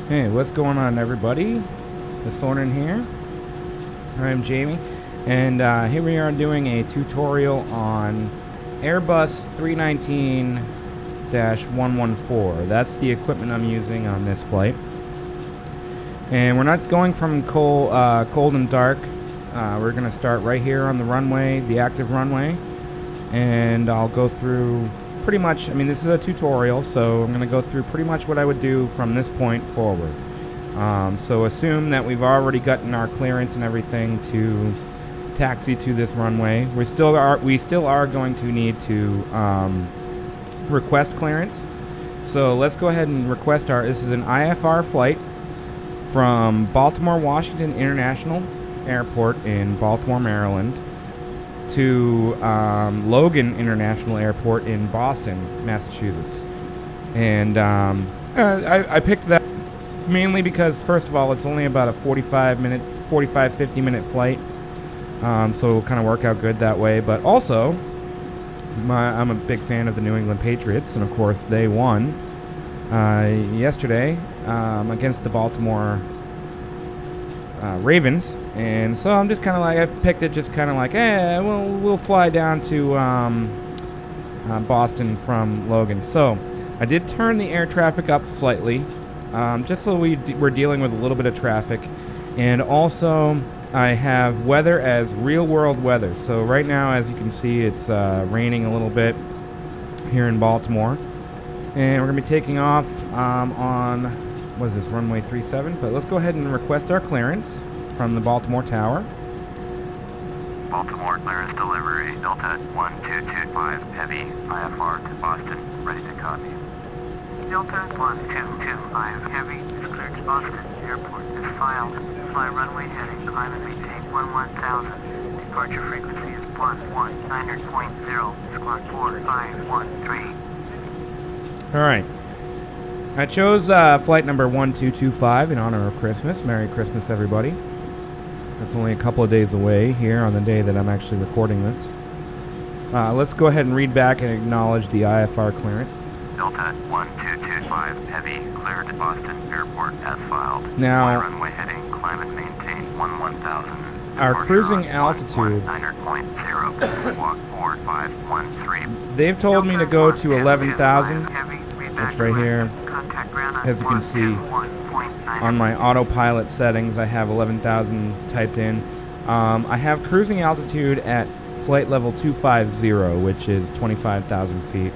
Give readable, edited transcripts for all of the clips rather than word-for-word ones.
Hey, what's going on, everybody? The Soren here. I'm Jamie, and here we are doing a tutorial on Airbus A319-114. That's the equipment I'm using on this flight. And we're not going from cold and dark. We're going to start right here on the runway, the active runway, and I'll go through pretty much, I mean, this is a tutorial, so I'm going to go through pretty much what I would do from this point forward. So assume that we've already gotten our clearance and everything to taxi to this runway. We still are going to need to request clearance. So let's go ahead and request this is an IFR flight from Baltimore-Washington International Airport in Baltimore, Maryland, to Logan International Airport in Boston, Massachusetts. And I picked that mainly because, first of all, it's only about a 50 minute flight, so it'll kind of work out good that way. But also, I'm a big fan of the New England Patriots, and of course they won yesterday against the Baltimore Ravens, and so I'm just kind of like, I've picked it just kind of like, we'll fly down to Boston from Logan. So I did turn the air traffic up slightly, just so we're dealing with a little bit of traffic, and also I have weather as real world weather. So right now, as you can see, it's raining a little bit here in Baltimore, and we're gonna be taking off on, what is this, runway 37? But let's go ahead and request our clearance from the Baltimore Tower. Baltimore clearance delivery, Delta 1225 Heavy, IFR to Boston, ready to copy. Delta 1225 Heavy is cleared to Boston. Airport is filed. Fly runway heading, climb and maintain 11,000. Departure frequency is 119.0, squawk 4513. Alright. I chose flight number 1225 in honor of Christmas. Merry Christmas, everybody. It's only a couple of days away here on the day that I'm actually recording this. Let's go ahead and read back and acknowledge the IFR clearance. Delta 1225 Heavy, cleared to Boston Airport as filed. Now, fly runway heading, climb and maintain 11,000. Our cruising altitude, 9.0, squawk 4513. they've told me to go to 11,000. It's right here. As you can see on my autopilot settings, I have 11,000 typed in. I have cruising altitude at flight level 250, which is 25,000 feet.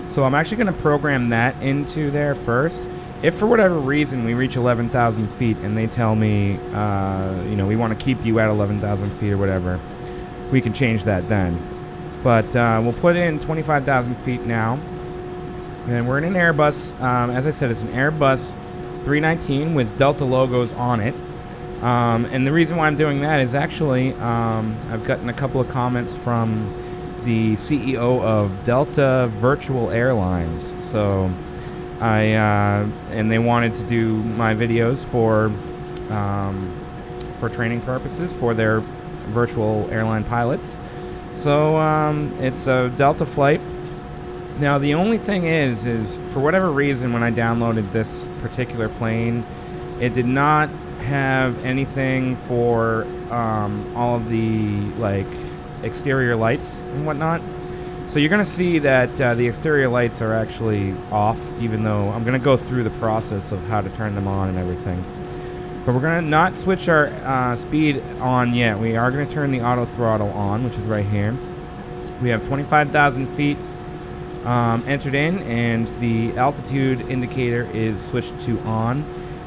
So I'm actually going to program that into there first. If for whatever reason we reach 11,000 feet and they tell me, you know, we want to keep you at 11,000 feet or whatever, we can change that then. But we'll put in 25,000 feet now. And we're in an Airbus. As I said, it's an Airbus 319 with Delta logos on it. And the reason why I'm doing that is actually I've gotten a couple of comments from the CEO of Delta Virtual Airlines. So and they wanted to do my videos for training purposes for their virtual airline pilots. So it's a Delta flight. Now the only thing is for whatever reason when I downloaded this particular plane, it did not have anything for all of the like exterior lights and whatnot. So you're gonna see that the exterior lights are actually off, even though I'm gonna go through the process of how to turn them on and everything. But we're gonna not switch our speed on yet. We are gonna turn the auto throttle on, which is right here. We have 25,000 feet entered in, and the altitude indicator is switched to on.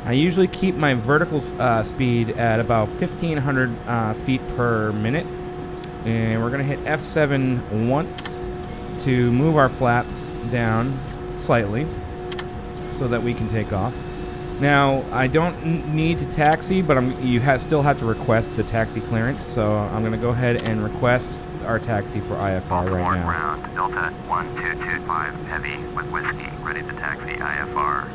I usually keep my vertical speed at about 1,500 feet per minute, and we're going to hit F7 once to move our flaps down slightly so that we can take off. Now, I don't need to taxi, but you still have to request the taxi clearance, so I'm going to go ahead and request our taxi for IFR right now. Ground, Delta 1225 Heavy with Whiskey, ready to taxi IFR.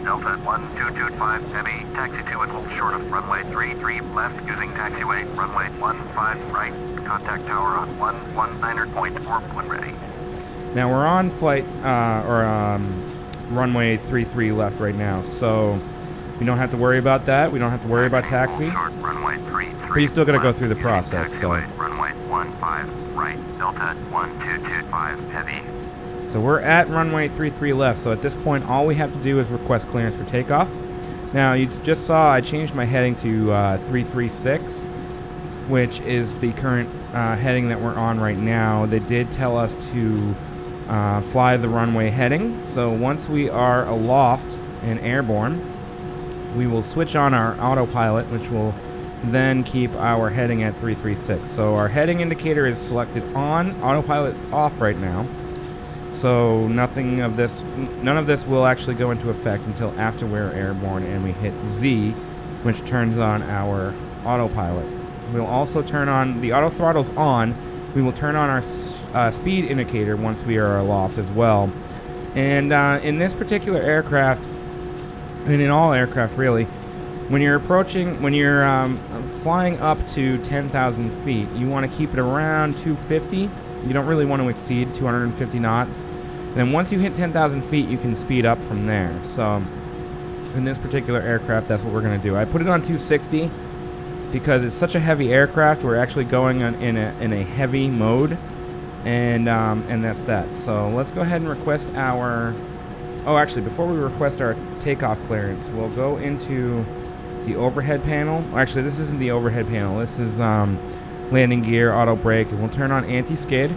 Delta 1225 Heavy, taxi to and hold short of runway 33 left using taxiway, runway 15 right, contact tower on 119.4 when ready. Now we're on flight, runway 33 left right now. So we don't have to worry about that. We don't have to worry about taxi. Runway 33. But you still got to go through the process. So runway 15 right. Delta 1225 heavy. So we're at runway 33 left. So at this point, all we have to do is request clearance for takeoff. Now, you just saw I changed my heading to 336, which is the current heading that we're on right now. They did tell us to fly the runway heading. So once we are aloft and airborne, we will switch on our autopilot, which will then keep our heading at 336. So our heading indicator is selected on, autopilot's off right now. So none of this will actually go into effect until after we're airborne and we hit Z, which turns on our autopilot. We'll also turn on, the auto throttle's on, we will turn on our speed indicator once we are aloft as well. And in this particular aircraft, and in all aircraft really, when you're flying up to 10,000 feet, you want to keep it around 250. You don't really want to exceed 250 knots. Then once you hit 10,000 feet, you can speed up from there. So in this particular aircraft, that's what we're going to do. I put it on 260 because it's such a heavy aircraft. We're actually going in a heavy mode, and that's that. So let's go ahead and request our... Oh, actually, before we request our takeoff clearance, we'll go into the overhead panel. Actually, this isn't the overhead panel. This is landing gear, auto brake, and we'll turn on anti-skid,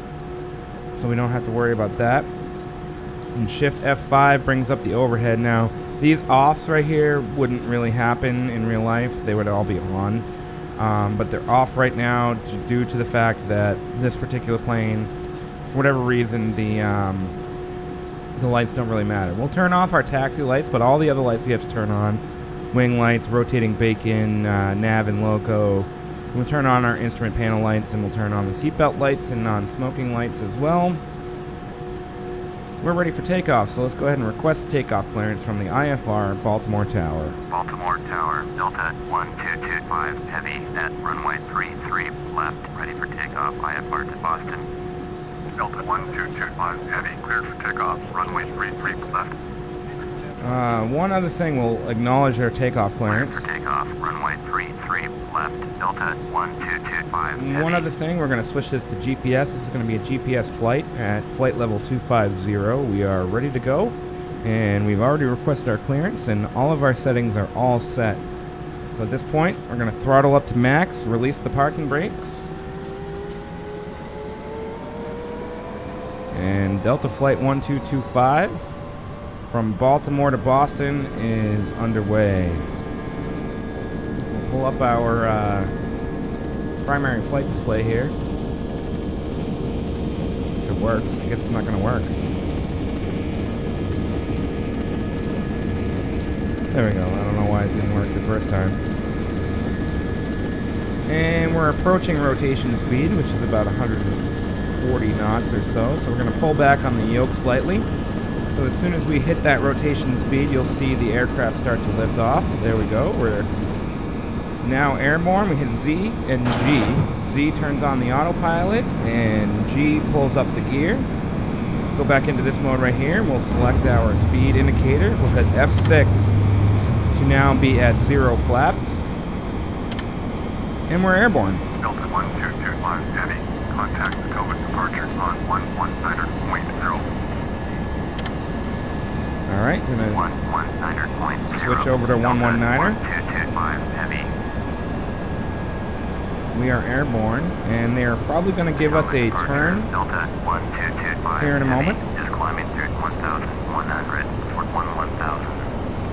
so we don't have to worry about that. And Shift F5 brings up the overhead. Now, these offs right here wouldn't really happen in real life. They would all be on, but they're off right now due to the fact that this particular plane, for whatever reason, the lights don't really matter. We'll turn off our taxi lights, but all the other lights we have to turn on. Wing lights, rotating beacon, nav and loco. We'll turn on our instrument panel lights, and we'll turn on the seatbelt lights and non-smoking lights as well. We're ready for takeoff, so let's go ahead and request takeoff clearance from the IFR Baltimore Tower. Baltimore Tower, Delta 1225 heavy at runway 33 left, ready for takeoff, IFR to Boston. Delta 1225 heavy, cleared for takeoff, runway 33 left. One other thing, we'll acknowledge our takeoff clearance. Cleared for takeoff, runway 33 left, Delta 1225 heavy. One other thing, we're going to switch this to GPS. This is going to be a GPS flight at flight level 250. We are ready to go, and we've already requested our clearance, and all of our settings are all set. So at this point, we're going to throttle up to max, release the parking brakes, and Delta Flight 1225 from Baltimore to Boston is underway. We'll pull up our primary flight display here. If it works. I guess it's not going to work. There we go. I don't know why it didn't work the first time. And we're approaching rotation speed, which is about 140 knots or so. So we're going to pull back on the yoke slightly. So as soon as we hit that rotation speed, you'll see the aircraft start to lift off. There we go. We're now airborne. We hit Z and G. Z turns on the autopilot, and G pulls up the gear. Go back into this mode right here. We'll select our speed indicator. We'll hit F6 to now be at 0 flaps. And we're airborne. Delta 1225 heavy. Contact Takeoff departure on 119.0. Alright, we're going to switch over to 119er. 1225 heavy. We are airborne, and they are probably going to give us a turn Delta 1225 here in a moment. Just climbing through 1,100 for 1000.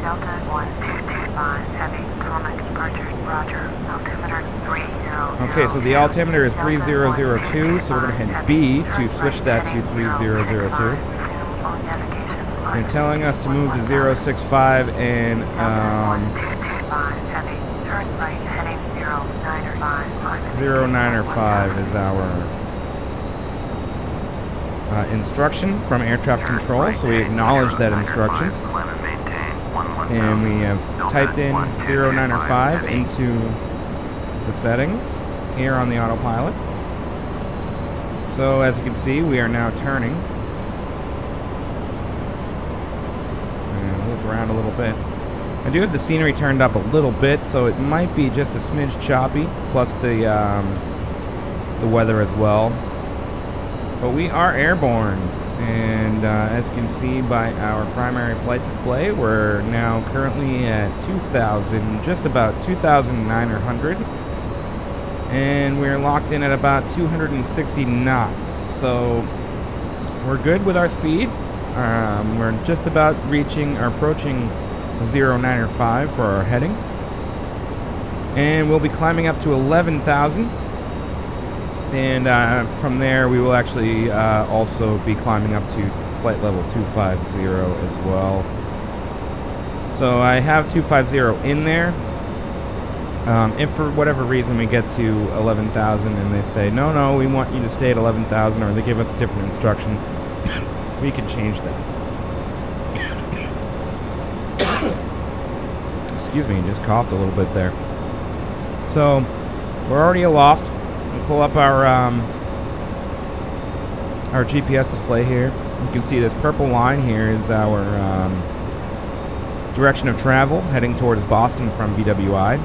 Delta 1225 heavy. Comet departure. Roger. Altimeter 30. Okay, so the altimeter is 3002, so we're going to hit B to switch that to 3002. They're telling us to move to 065 and 095 is our instruction from air traffic control, so we acknowledge that instruction. And we have typed in 095 into the settings here on the autopilot. So as you can see, we are now turning. around a little bit. I do have the scenery turned up a little bit, so it might be just a smidge choppy, plus the weather as well. But we are airborne, and as you can see by our primary flight display, we're now currently at 2,000, just about 2,900, and we're locked in at about 260 knots. So we're good with our speed. We're just about approaching 095 for our heading, and we'll be climbing up to 11,000. And from there, we will actually also be climbing up to flight level 250 as well. So I have 250 in there. If for whatever reason we get to 11,000 and they say, no, we want you to stay at 11,000, or they give us a different instruction, we can change that. Excuse me, just coughed a little bit there. So we're already aloft. We'll pull up our GPS display here. You can see this purple line here is our direction of travel, heading towards Boston from BWI.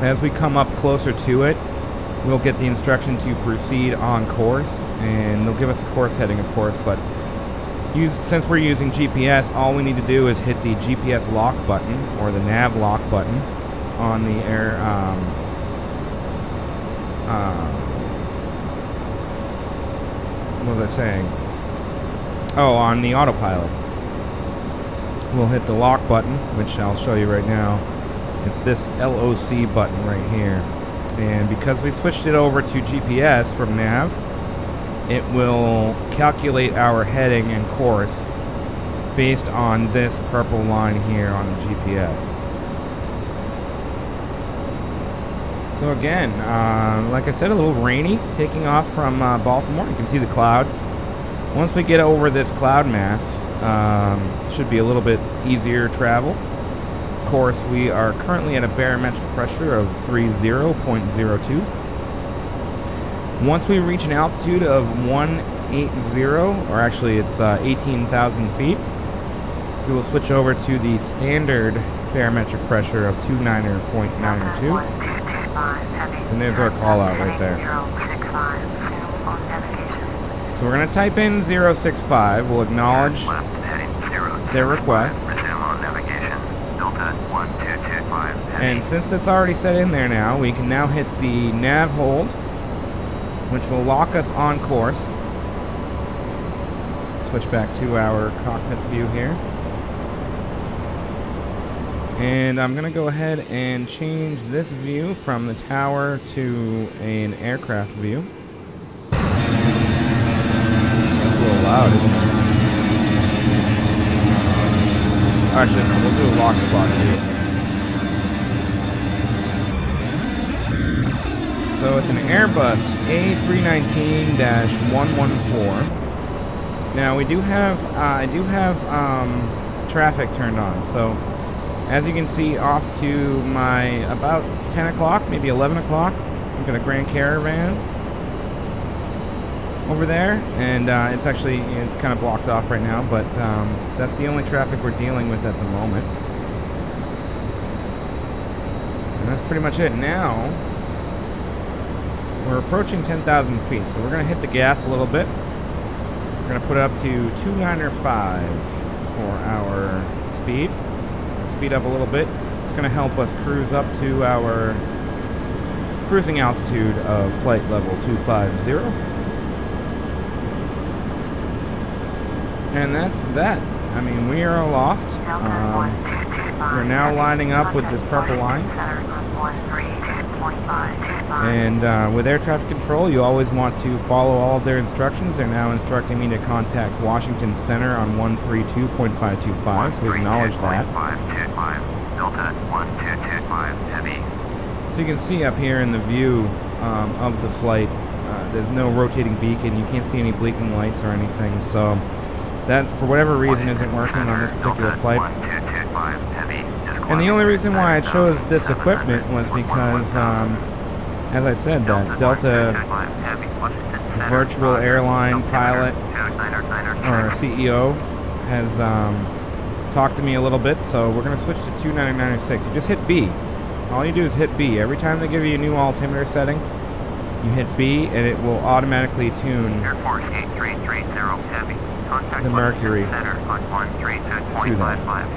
As we come up closer to it, we'll get the instruction to proceed on course, and they'll give us a course heading, of course, but since we're using GPS, all we need to do is hit the GPS lock button, or the nav lock button, on the what was I saying? Oh, on the autopilot. We'll hit the lock button, which I'll show you right now. It's this LOC button right here. And because we switched it over to GPS from nav, it will calculate our heading and course based on this purple line here on the GPS. So again, like I said, a little rainy, taking off from Baltimore. You can see the clouds. Once we get over this cloud mass, it should be a little bit easier travel. Of course, we are currently at a barometric pressure of 30.02. Once we reach an altitude of 180, or actually it's 18,000 feet, we will switch over to the standard barometric pressure of 29.92. And there's our call out right there. So we're going to type in 065. We'll acknowledge their request. And since it's already set in there now, we can now hit the nav hold, which will lock us on course. Switch back to our cockpit view here. And I'm going to go ahead and change this view from the tower to an aircraft view. That's a little loud, isn't it? Actually, no, we'll do a lock spot view. So it's an Airbus A319-114. Now we do have, I do have traffic turned on. So as you can see, off to my about 10 o'clock, maybe 11 o'clock, I've got a Grand Caravan over there, and it's actually, it's kind of blocked off right now, but that's the only traffic we're dealing with at the moment. And that's pretty much it. Now we're approaching 10,000 feet, so we're going to hit the gas a little bit. We're going to put it up to 295 for our speed. Speed up a little bit. It's going to help us cruise up to our cruising altitude of flight level 250. And that's that. I mean, we are aloft. We're now lining up with this purple line. And with air traffic control, you always want to follow all of their instructions. They're now instructing me to contact Washington Center on 132.525, so we acknowledge that. So you can see up here in the view of the flight, there's no rotating beacon. You can't see any blinking lights or anything, so that, for whatever reason, isn't working on this particular flight. And the only reason why I chose this equipment was because, as I said, that Delta virtual airline pilot, or CEO, has talk to me a little bit, so we're going to switch to 299.6. You just hit B. All you do is hit B. Every time they give you a new altimeter setting, you hit B, and it will automatically tune Air Force 8330 Heavy. Contact the mercury center on 132.55.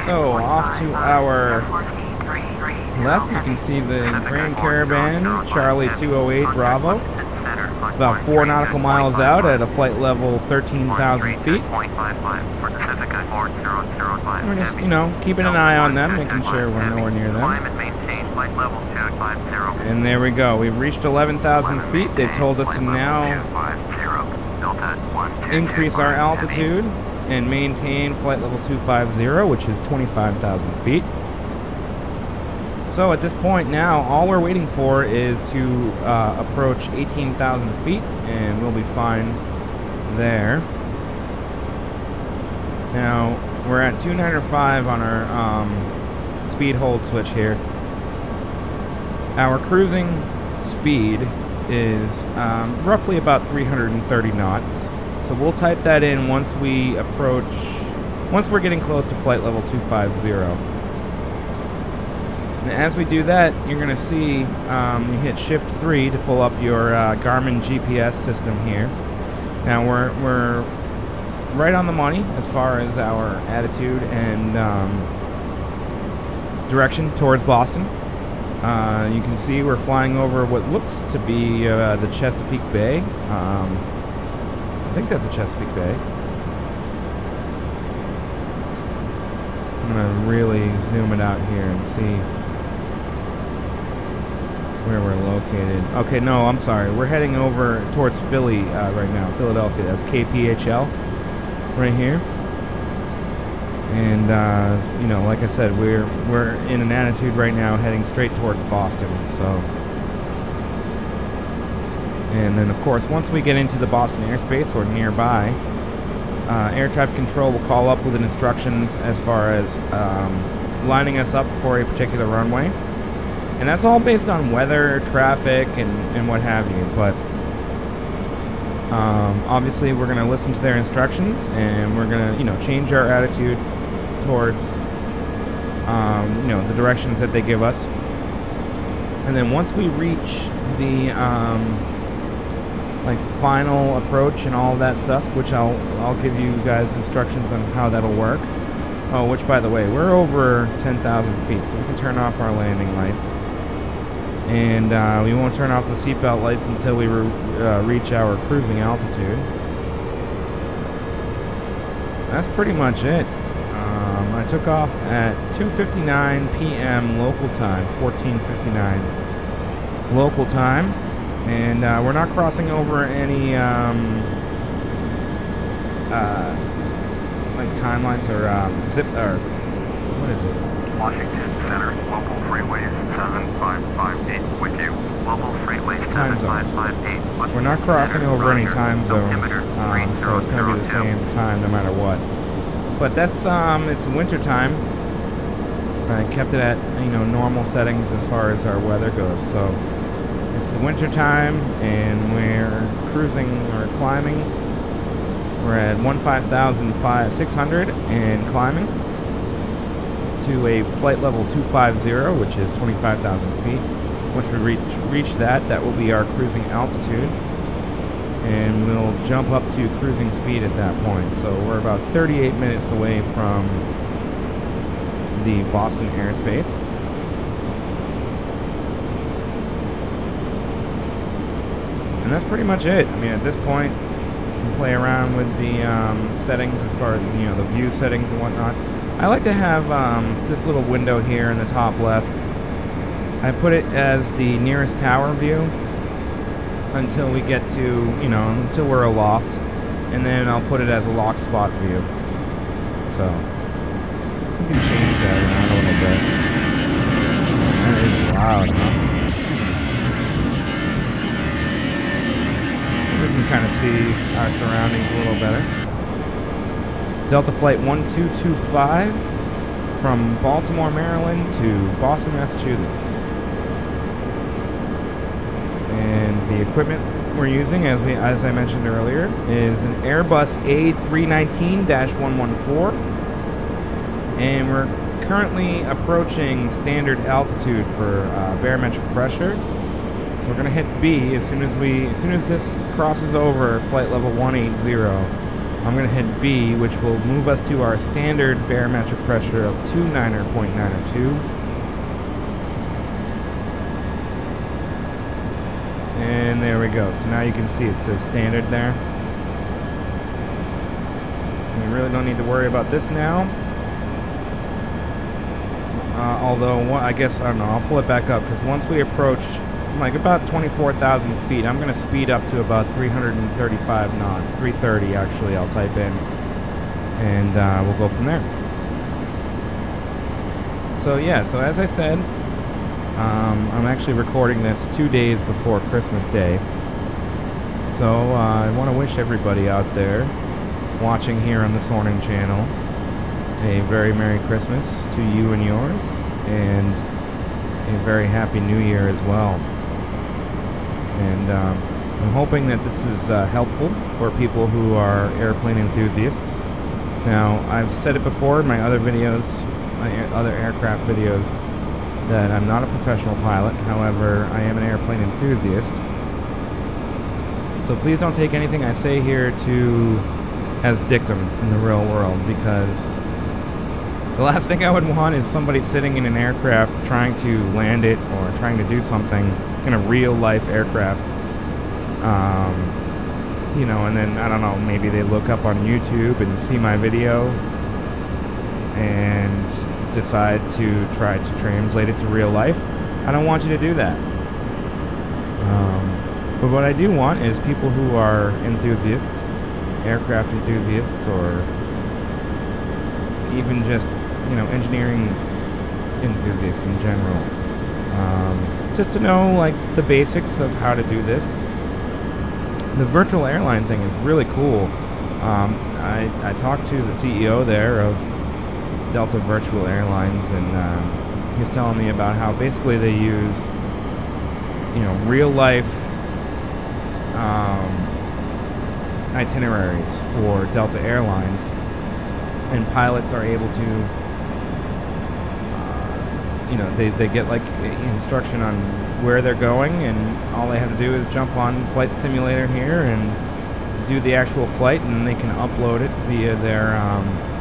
So, off to our left, you can see the Grand Caravan, Charlie 208 Bravo. It's about 4 nautical miles out at a flight level 13,000 feet. We're just, you know, keeping an eye on them, making sure we're nowhere near them. And there we go. We've reached 11,000 feet. They've told us to now increase our altitude and maintain flight level 250, which is 25,000 feet. So at this point now, all we're waiting for is to approach 18,000 feet, and we'll be fine there. Now, we're at 295 on our speed hold switch here. Our cruising speed is roughly about 330 knots. So we'll type that in once we're getting close to flight level 250. And as we do that, you're going to see you hit Shift 3 to pull up your Garmin GPS system here. Now we're right on the money as far as our attitude and direction towards Boston. You can see we're flying over what looks to be the Chesapeake Bay. I think that's the Chesapeake Bay. I'm going to really zoom it out here and see where we're located. Okay, no, I'm sorry. We're heading over towards Philly right now, Philadelphia. That's KPHL right here. And, you know, like I said, we're in an attitude right now heading straight towards Boston, so... And then, of course, once we get into the Boston airspace or nearby, air traffic control will call up with instructions as far as lining us up for a particular runway. And that's all based on weather, traffic, and what have you. But obviously, we're going to listen to their instructions, and we're going to, you know, change our attitude towards, you know, the directions that they give us. And then once we reach the like final approach and all of that stuff, which I'll give you guys instructions on how that'll work. Oh, which by the way, we're over 10,000 feet, so we can turn off our landing lights, and we won't turn off the seatbelt lights until we reach our cruising altitude. That's pretty much it. I took off at 2:59 p.m. local time, 14:59 local time. And we're not crossing over any like timelines or zip or what is it? Washington Center, local freeways 7558 with you. Local freeways Time zones. 7558. We're not crossing over any time zones, so it's going to be the same time no matter what. But that's it's winter time. I kept it at, you know, normal settings as far as our weather goes. So. It's the winter time, and we're cruising or climbing. We're at 15,600 and climbing to a flight level 250, which is 25,000 feet. Once we reach that, that will be our cruising altitude, and we'll jump up to cruising speed at that point. So we're about 38 minutes away from the Boston airspace. And that's pretty much it. I mean, at this point, you can play around with the settings as far as, you know, the view settings and whatnot. I like to have this little window here in the top left. I put it as the nearest tower view until we get to, you know, until we're aloft. And then I'll put it as a lock spot view. So, you can change that around a little bit. That is loud, huh? We can kind of see our surroundings a little better. Delta Flight 1225 from Baltimore, Maryland to Boston, Massachusetts. And the equipment we're using, as I mentioned earlier, is an Airbus A319-114, and we're currently approaching standard altitude for barometric pressure. So we're gonna hit B as soon as this crosses over flight level 180. I'm gonna hit B, which will move us to our standard barometric pressure of 29.902. And there we go. So now you can see it says standard there. We really don't need to worry about this now. Although, I guess, I don't know, I'll pull it back up, because once we approach like about 24,000 feet, I'm going to speed up to about 335 knots. 330 actually, I'll type in. And we'll go from there. So yeah, so as I said, I'm actually recording this 2 days before Christmas Day. So I want to wish everybody out there watching here on the Sorning channel a very Merry Christmas to you and yours, and a very Happy New Year as well. And I'm hoping that this is helpful for people who are airplane enthusiasts. Now, I've said it before in my other videos, my other aircraft videos, that I'm not a professional pilot. However, I am an airplane enthusiast. So please don't take anything I say here as dictum in the real world, because the last thing I would want is somebody sitting in an aircraft trying to land it or trying to do something in a real-life aircraft. You know, and then, I don't know, maybe they look up on YouTube and see my video and decide to try to translate it to real life. I don't want you to do that. But what I do want is people who are enthusiasts, aircraft enthusiasts, or even just, you know, engineering enthusiasts in general, just to know like the basics of how to do this. The virtual airline thing is really cool. I talked to the CEO there of Delta Virtual Airlines, and he was telling me about how basically they use, you know, real life itineraries for Delta Airlines, and pilots are able to, you know, they get like instruction on where they're going, and all they have to do is jump on Flight Simulator here and do the actual flight, and they can upload it via their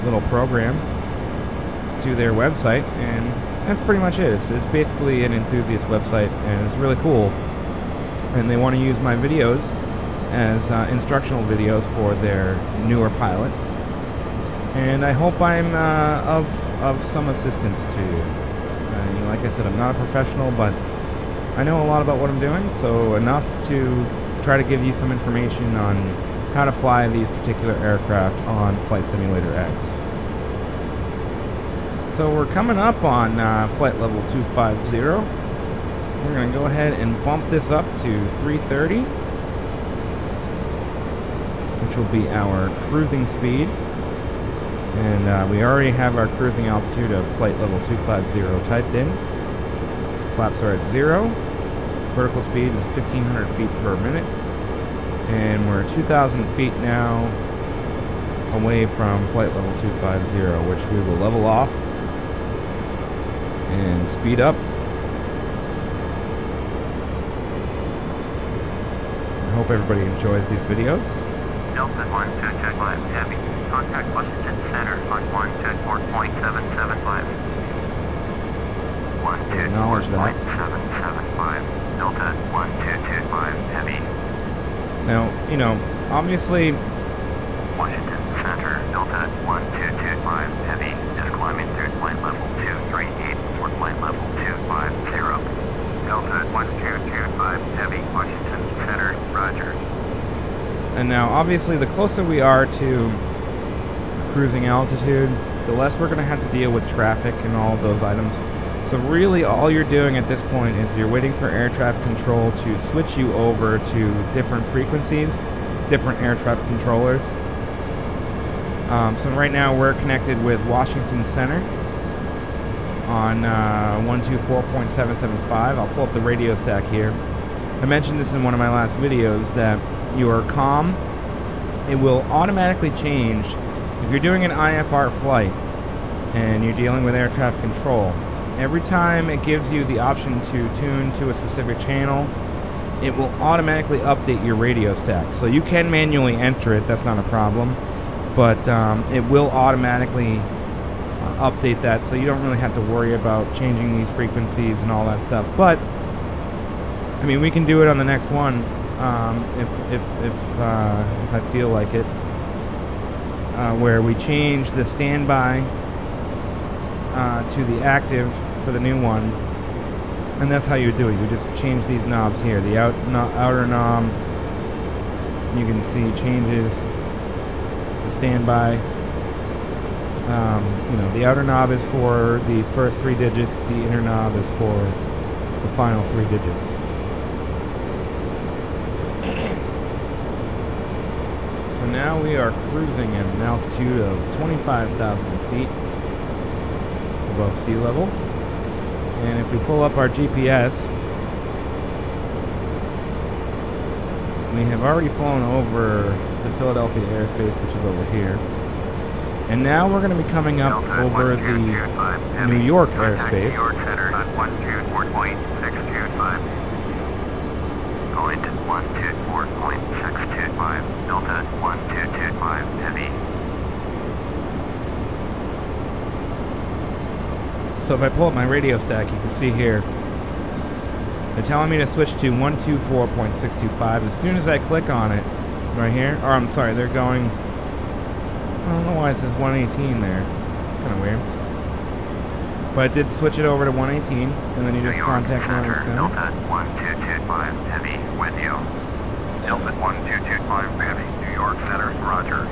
little program to their website, and that's pretty much it. It's basically an enthusiast website, and it's really cool. And they want to use my videos as instructional videos for their newer pilots. And I hope I'm of some assistance to you. You know, like I said, I'm not a professional, but I know a lot about what I'm doing, so enough to try to give you some information on how to fly these particular aircraft on Flight Simulator X. So we're coming up on flight level 250. We're going to go ahead and bump this up to 330, which will be our cruising speed. And we already have our cruising altitude of flight level 250 typed in. Flaps are at 0. Vertical speed is 1,500 feet per minute. And we're 2,000 feet now away from flight level 250, which we will level off and speed up. I hope everybody enjoys these videos. Delta 1225 Heavy. Contact Washington Center on 124.775. 124.775. Delta 1225 Heavy. Now, you know, obviously, Washington Center, Delta 1225 Heavy is climbing through flight level 238 for flight level 250. Delta 1225 Heavy, Washington Center, roger. and now obviously the closer we are to cruising altitude, the less we're going to have to deal with traffic and all of those items. So really all you're doing at this point is you're waiting for air traffic control to switch you over to different frequencies, different air traffic controllers. So right now we're connected with Washington Center on 124.775. I'll pull up the radio stack here. I mentioned this in one of my last videos, that your comm, it will automatically change if you're doing an IFR flight and you're dealing with air traffic control. Every time it gives you the option to tune to a specific channel, it will automatically update your radio stack. So you can manually enter it, that's not a problem, but it will automatically update that, so you don't really have to worry about changing these frequencies and all that stuff. But I mean, we can do it on the next one if I feel like it, where we change the standby to the active for the new one, and that's how you do it. You just change these knobs here. The outer knob, you can see, changes to standby. You know, the outer knob is for the first 3 digits. The inner knob is for the final 3 digits. So now we are cruising at an altitude of 25,000 feet above sea level. And if we pull up our GPS, we have already flown over the Philadelphia airspace, which is over here. And now we're going to be coming up over the New York airspace. Delta 1225 heavy. So if I pull up my radio stack, you can see here, they're telling me to switch to 124.625. As soon as I click on it, right here, or I'm sorry, they're going, I don't know why it says 118 there. It's kind of weird. But I did switch it over to 118, and then you just contact me on the center. Delta 1225 heavy with you. Delta 1225 heavy, New York Center, roger.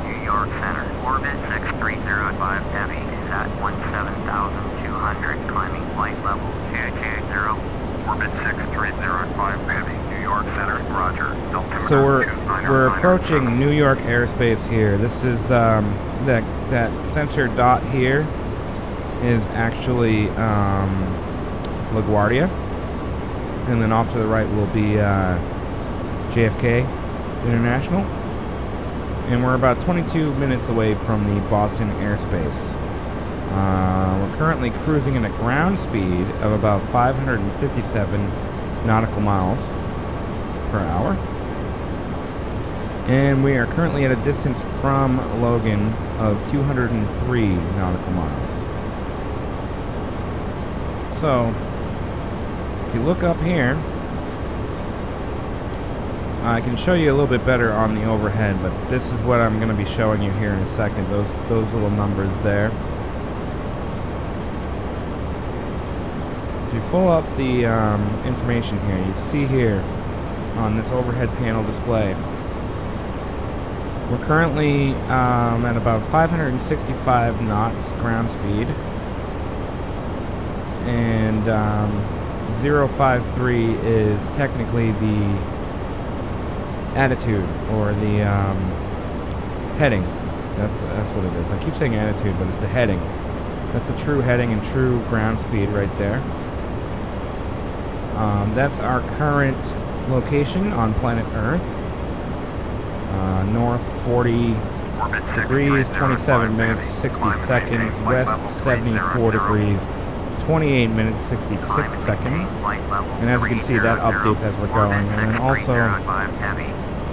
New York Center, orbit 6305 heavy is at 17,200, climbing flight level 220. Orbit 6305 heavy, New York Center, roger. Delta So we're approaching New York airspace here. This is that center dot here is actually LaGuardia. And then off to the right will be JFK International. And we're about 22 minutes away from the Boston airspace. We're currently cruising at a ground speed of about 557 nautical miles per hour. And we are currently at a distance from Logan of 203 nautical miles. So if you look up here, I can show you a little bit better on the overhead, but this is what I'm going to be showing you here in a second, those little numbers there. If you pull up the information here, you see here on this overhead panel display, we're currently at about 565 knots ground speed, and 053 is technically the attitude, or the heading. That's what it is. I keep saying attitude, but it's the heading. That's the true heading and true ground speed right there. That's our current location on planet Earth. North 40 degrees, 27 minutes, 60 seconds. West 74 degrees, 28 minutes, 66 seconds. And as you can see, that updates as we're going. And then also,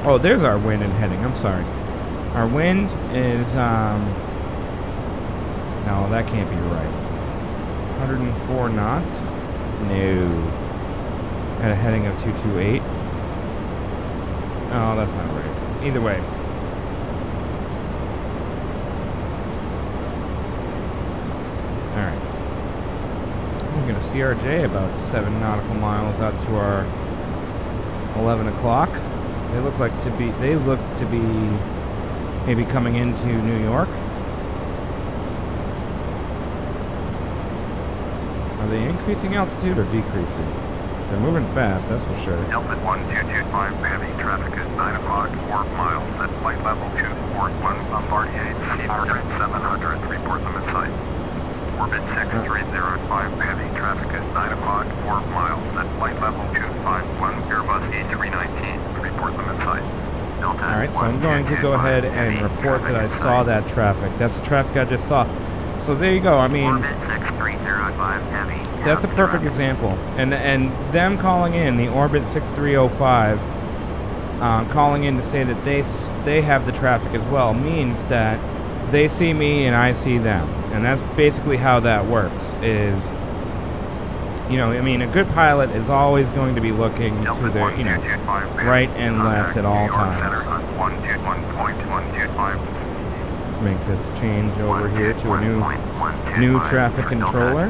oh, there's our wind and heading. I'm sorry. Our wind is, no, that can't be right. 104 knots? No. At a heading of 228. Oh, that's not right. Either way. Alright. We're going to CRJ about 7 nautical miles out to our 11 o'clock. They look to be maybe coming into New York. Are they increasing altitude or decreasing? They're moving fast, that's for sure. Delta 1225 heavy traffic at 9 o'clock, 4 miles at flight level 241, Bombardier, Seabird 700, report them in sight. Orbit 6305, heavy traffic at 9 o'clock, 4 miles at flight level 251, Airbus A319, report limit site. Alright, so I'm going to go ahead and report that I saw that traffic. That's the traffic I just saw. So there you go. I mean, that's a perfect example. And them calling in, the Orbit 6305, calling in to say that they have the traffic as well, means that they see me and I see them. And that's basically how that works, is, you know, I mean, a good pilot is always going to be looking to their, you know, right and left at all times. Let's make this change over here to a new traffic controller.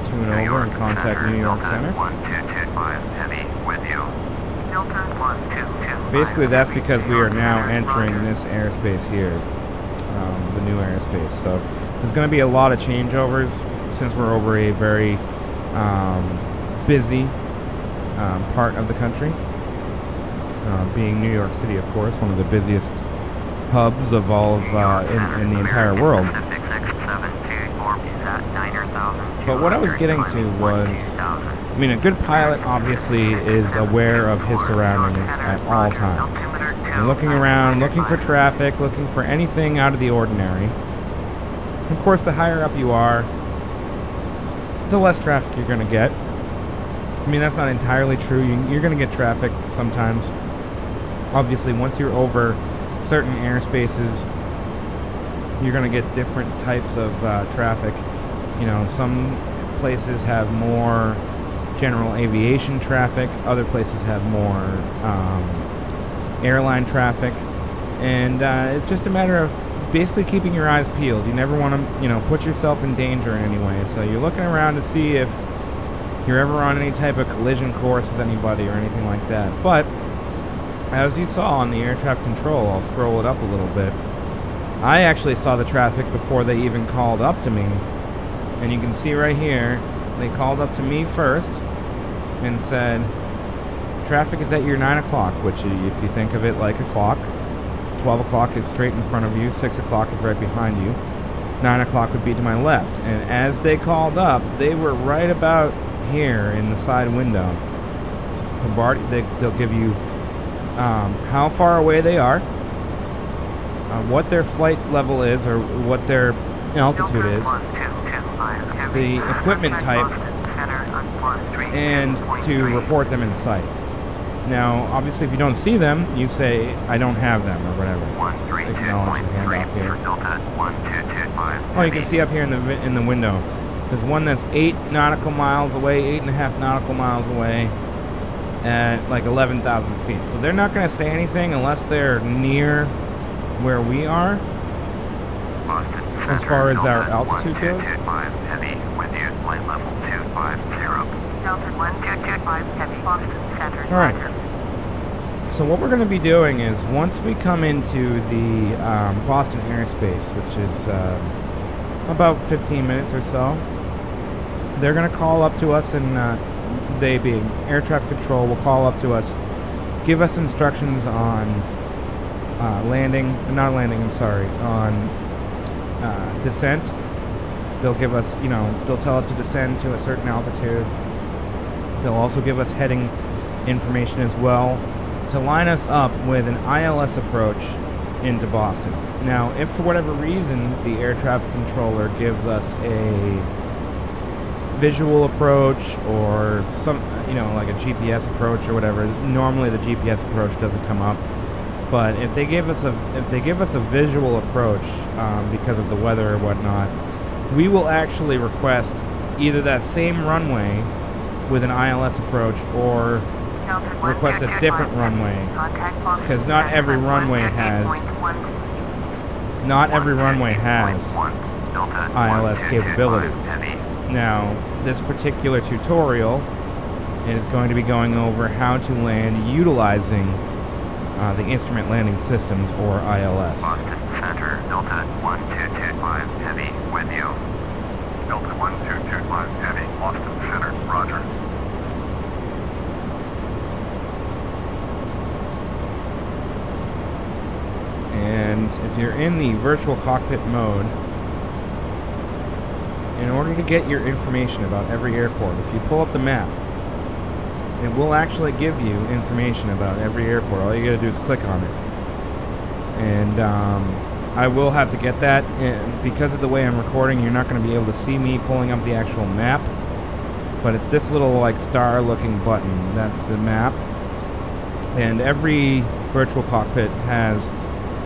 Tune over and contact New York Center. Basically, that's because we are now entering this airspace here, the new airspace. So there's going to be a lot of changeovers since we're over a very busy part of the country, being New York City, of course, one of the busiest hubs of all of in the entire world. But what I was getting to was, I mean, a good pilot obviously is aware of his surroundings at all times. And looking around, looking for traffic, looking for anything out of the ordinary. Of course, the higher up you are, the less traffic you're going to get. I mean, that's not entirely true. You're going to get traffic sometimes. Obviously, once you're over certain airspaces, you're going to get different types of traffic. You know, some places have more general aviation traffic, other places have more airline traffic, and it's just a matter of basically keeping your eyes peeled. You never want to, you know, put yourself in danger in any way, so you're looking around to see if you're ever on any type of collision course with anybody or anything like that. But as you saw on the air traffic control, I'll scroll it up a little bit, I actually saw the traffic before they even called up to me. And you can see right here, they called up to me first and said, traffic is at your 9 o'clock, which if you think of it like a clock, 12 o'clock is straight in front of you, 6 o'clock is right behind you, 9 o'clock would be to my left. And as they called up, they were right about here in the side window. They'll give you how far away they are, what their flight level is, or what their altitude is, the equipment type, and to report them in sight. Now, obviously, if you don't see them, you say, I don't have them, or whatever. Acknowledge the handoff here. Oh, you can see up here in the window. There's one that's 8 nautical miles away, 8.5 nautical miles away, at like 11,000 feet. So they're not going to say anything unless they're near where we are, as far as our altitude goes. Alright, so what we're going to be doing is, once we come into the Boston airspace, which is about 15 minutes or so, they're going to call up to us, and they being air traffic control will call up to us, give us instructions on on descent. They'll give us, you know, they'll tell us to descend to a certain altitude. They'll also give us heading information as well to line us up with an ILS approach into Boston. Now, if for whatever reason the air traffic controller gives us a visual approach or some, you know, like a GPS approach or whatever, normally the GPS approach doesn't come up. But if they give us a visual approach because of the weather or whatnot, we will actually request either that same runway with an ILS approach or request a different runway, because not every runway has ILS capabilities. Now, this particular tutorial is going to be going over how to land utilizing the Instrument Landing Systems, or ILS. Boston Center, Delta 1225 Heavy, with you. Delta 1225 Heavy, Boston Center, roger. And And if you're in the virtual cockpit mode, in order to get your information about every airport, if you pull up the map, it will actually give you information about every airport. All you gotta do is click on it. And I will have to get that. And because of the way I'm recording, you're not going to be able to see me pulling up the actual map. But it's this little like star looking button. That's the map. And every virtual cockpit has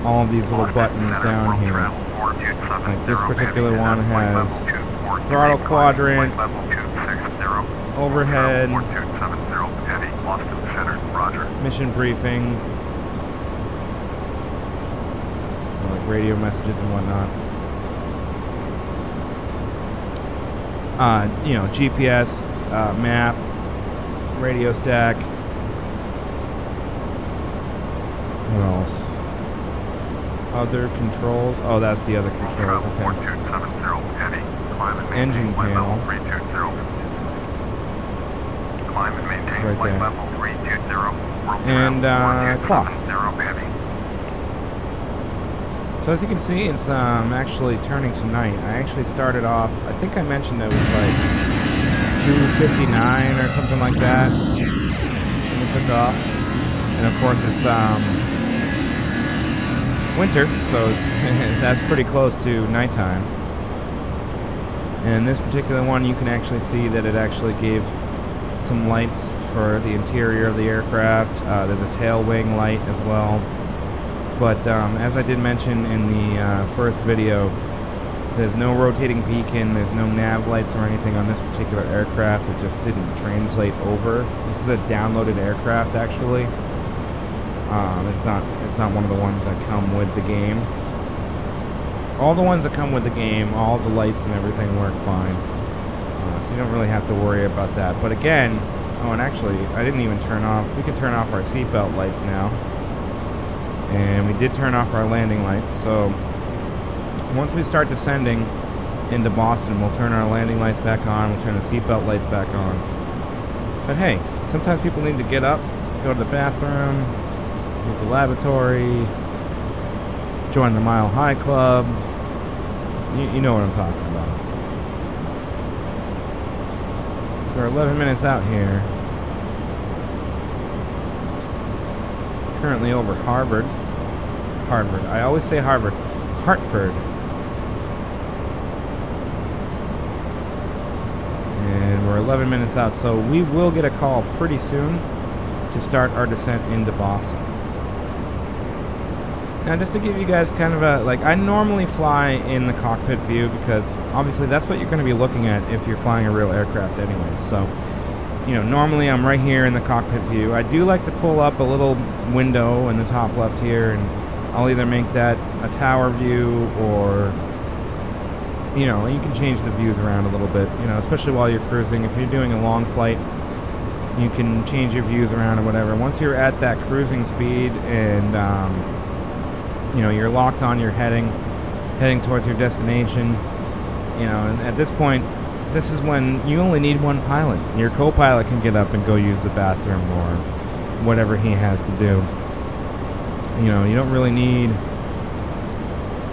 all of these little buttons down here. Like this particular one has throttle quadrant, overhead, mission briefing, like radio messages and whatnot. You know, GPS, map, radio stack. What else? Other controls. Oh, that's the other controls. Okay. Engine panel. It's right there. And clock. So as you can see, it's actually turning to night. I actually started off, I think I mentioned it was like 2:59 or something like that when we took off. And of course it's winter, so that's pretty close to nighttime. And this particular one, you can actually see that it actually gave some lights for the interior of the aircraft. There's a tail wing light as well. But as I did mention in the first video, there's no rotating beacon, there's no nav lights or anything on this particular aircraft. It just didn't translate over. This is a downloaded aircraft actually. It's not one of the ones that come with the game. All the ones that come with the game, all the lights and everything work fine. So you don't really have to worry about that. But again, oh, and actually, I didn't even turn off. We can turn off our seatbelt lights now. And we did turn off our landing lights. So once we start descending into Boston, we'll turn our landing lights back on. We'll turn the seatbelt lights back on. But hey, sometimes people need to get up, go to the bathroom, use the lavatory, join the Mile High Club. You know what I'm talking about. So we're 11 minutes out here. Currently over Harvard. I always say Harvard. Hartford. And we're 11 minutes out, so we will get a call pretty soon to start our descent into Boston. Now, just to give you guys kind of a, like, I normally fly in the cockpit view because obviously that's what you're going to be looking at if you're flying a real aircraft anyway. So, you know, normally I'm right here in the cockpit view. I do like to pull up a little window in the top left here, and I'll either make that a tower view or, you know, you can change the views around a little bit, you know, especially while you're cruising. If you're doing a long flight, you can change your views around or whatever. Once you're at that cruising speed and, you know, you're locked on your heading towards your destination, you know, and at this point, this is when you only need one pilot. Your co-pilot can get up and go use the bathroom or whatever he has to do. You know, you don't really need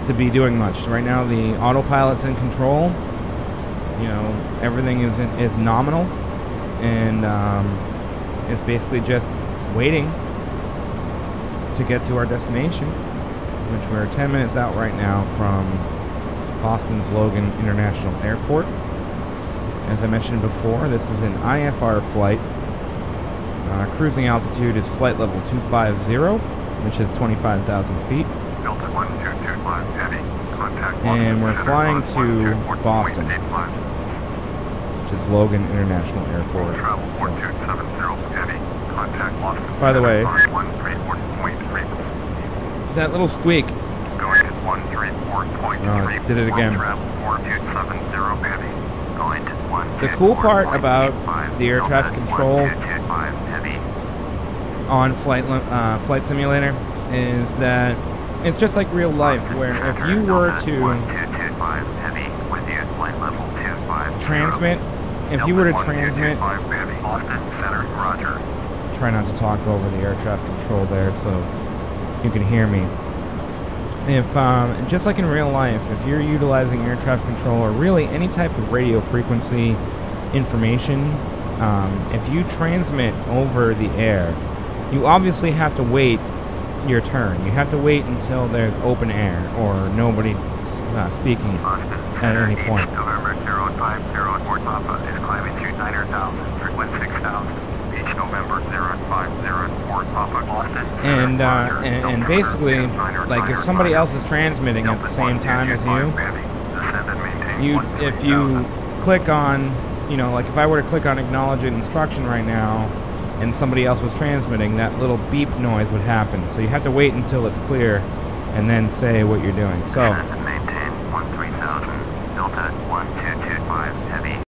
to be doing much. Right now, the autopilot's in control. You know, everything is nominal, and it's basically just waiting to get to our destination, which we're 10 minutes out right now from Boston's Logan International Airport. As I mentioned before, this is an IFR flight. Cruising altitude is flight level 250, which is 25,000 feet. Delta 1225 heavy. Contact and we're flying to Boston, which is Logan International Airport. Travel 4270 heavy. Contact Boston. By the way, 134.3. that little squeak. Going to 134.3. Oh, it did it again. Travel 4270 heavy. Going to The cool part about the air traffic control on Flight Simulator is that it's just like real life, where if you were to transmit, try not to talk over the air traffic control there so you can hear me. if just like in real life, if you're utilizing air traffic control or really any type of radio frequency information, if you transmit over the air, you obviously have to wait your turn. You have to wait until there's open air or nobody speaking at any point. November 0504 Papa is climbing to 900,000, frequent 6,000. Each November 0504 Papa Boston. And basically, like if somebody else is transmitting at the same time as you, if you click on, you know, like if I were to click on acknowledge instruction right now, and somebody else was transmitting, that little beep noise would happen. So you have to wait until it's clear, and then say what you're doing. So